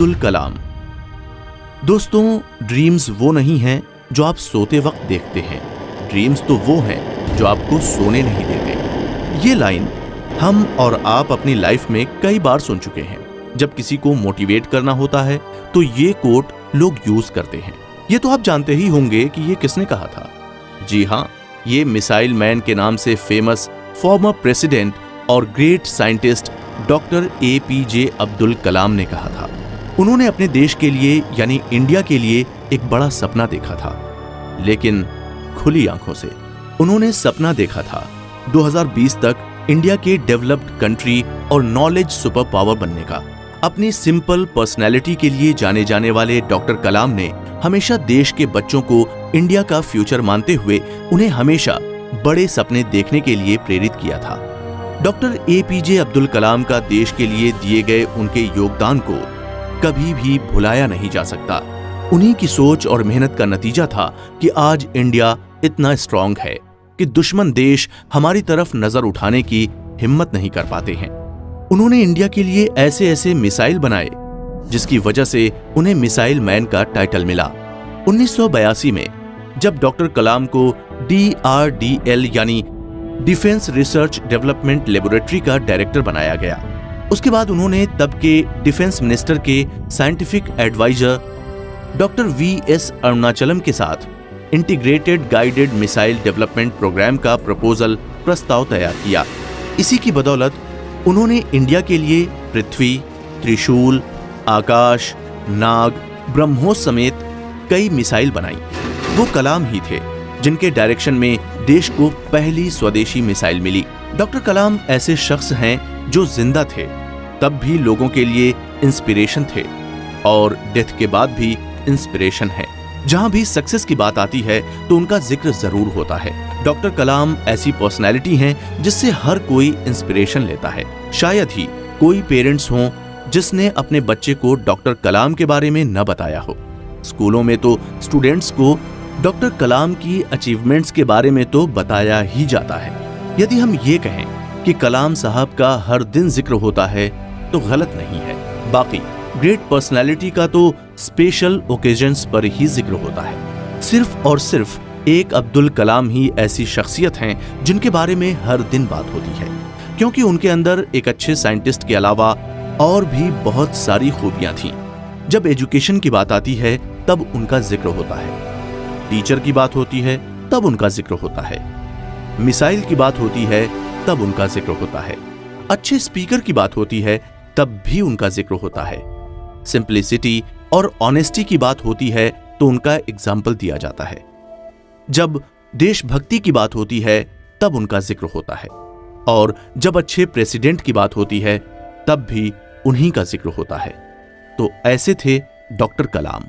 अब्दुल कलाम। दोस्तों, ड्रीम्स वो नहीं हैं जो आप सोते वक्त देखते हैं, ड्रीम्स तो वो हैं जो आपको सोने नहीं देते। ये लाइन हम और आप अपनी लाइफ में कई बार सुन चुके हैं। जब किसी को मोटिवेट करना होता है तो ये कोट लोग यूज करते हैं। ये तो आप जानते ही होंगे कि ये किसने कहा था। जी हाँ, ये मिसाइल मैन के नाम से फेमस फॉर्मर प्रेसिडेंट और great scientist doctor APJ Abdul Kalam ने कहा था। उन्होंने अपने देश के लिए यानी इंडिया के लिए एक बड़ा सपना देखा था, लेकिन खुली आंखों से। उन्होंने सपना देखा था 2020 तक इंडिया के डेवलप्ड कंट्री और नॉलेज सुपर पावर बनने का। अपनी सिंपल पर्सनैलिटी के लिए जाने जाने वाले डॉक्टर कलाम ने हमेशा देश के बच्चों को इंडिया का फ्यूचर मानते हुए उन्हें हमेशा बड़े सपने देखने के लिए प्रेरित किया था। डॉक्टर APJ अब्दुल कलाम का देश के लिए दिए गए उनके योगदान को कभी भी भुलाया नहीं जा सकता। उन्हीं की सोच और मेहनत का नतीजा था कि आज इंडिया इतना स्ट्रांग है कि दुश्मन देश हमारी तरफ नजर उठाने की हिम्मत नहीं कर पाते हैं। उन्होंने इंडिया के लिए ऐसे ऐसे मिसाइल बनाए जिसकी वजह से उन्हें मिसाइल मैन का टाइटल मिला। 1982 में जब डॉक्टर कलाम को DRDL यानी डिफेंस रिसर्च डेवलपमेंट लेबोरेटरी का डायरेक्टर बनाया गया, उसके बाद उन्होंने तब के डिफेंस मिनिस्टर के scientific adviser doctor VS Arunachalam के साथ integrated guided missile development programme का प्रस्ताव तैयार किया। इसी की बदौलत उन्होंने इंडिया के लिए पृथ्वी, त्रिशूल, आकाश, नाग, ब्रह्मोस समेत कई मिसाइल बनाई। वो कलाम ही थे जिनके डायरेक्शन में देश को पहली स्वदेशी मिसाइल मिली। डॉक्टर कलाम ऐसे शख्स हैं जो जिंदा थे तब भी लोगों के लिए इंस्पिरेशन थे और डेथ के बाद भी इंस्पिरेशन है। जहां भी सक्सेस की बात आती है तो उनका जिक्र जरूर होता है। डॉक्टर कलाम ऐसी पर्सनैलिटी हैं जिससे हर कोई इंस्पिरेशन लेता है। शायद ही कोई पेरेंट्स हों जिसने अपने बच्चे को डॉक्टर कलाम के बारे में न बताया हो। स्कूलों में तो स्टूडेंट्स को डॉक्टर कलाम की अचीवमेंट्स के बारे में तो बताया ही जाता है। यदि हम ये कहें कि कलाम साहब का हर दिन जिक्र होता है तो गलत नहीं है। बाकी ग्रेट पर्सनालिटी का तो स्पेशल ओकेजन्स पर ही जिक्र होता है। सिर्फ और सिर्फ एक अब्दुल कलाम ही ऐसी शख्सियत हैं जिनके बारे में हर दिन बात होती है, क्योंकि उनके अंदर एक अच्छे साइंटिस्ट के अलावा और भी बहुत सारी खूबियां थीं। जब एजुकेशन की बात आती है तब उनका जिक्र होता है, टीचर की बात होती है तब उनका जिक्र होता है, मिसाइल की बात होती है तब उनका जिक्र होता है, अच्छे स्पीकर की बात होती है तब भी उनका जिक्र होता है, सिंप्लिसिटी और ऑनेस्टी की बात होती है तो उनका एग्जाम्पल दिया जाता है, जब देशभक्ति की बात होती है तब उनका जिक्र होता है, और जब अच्छे प्रेसिडेंट की बात होती है तब भी उन्हीं का जिक्र होता है। तो ऐसे थे डॉक्टर कलाम।